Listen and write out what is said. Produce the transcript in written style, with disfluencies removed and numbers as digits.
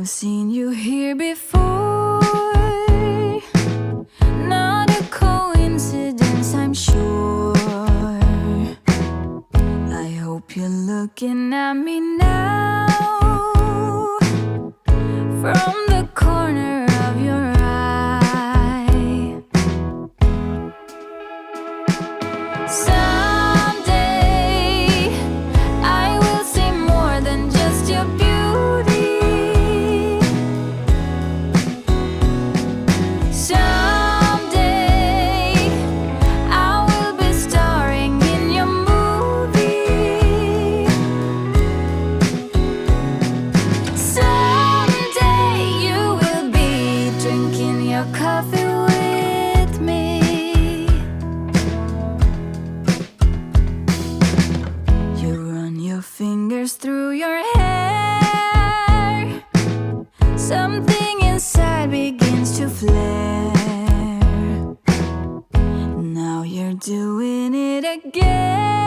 seen you here before. Not a coincidence, I'm sure. I hope you're looking at me now from the corner of your eye. Someday I will see more than just your beauty. Someday I will be starring in your movie. Someday you will be drinking your coffee with me. You run your fingers through your hair. Something inside begins to flare. Now you're doing it again.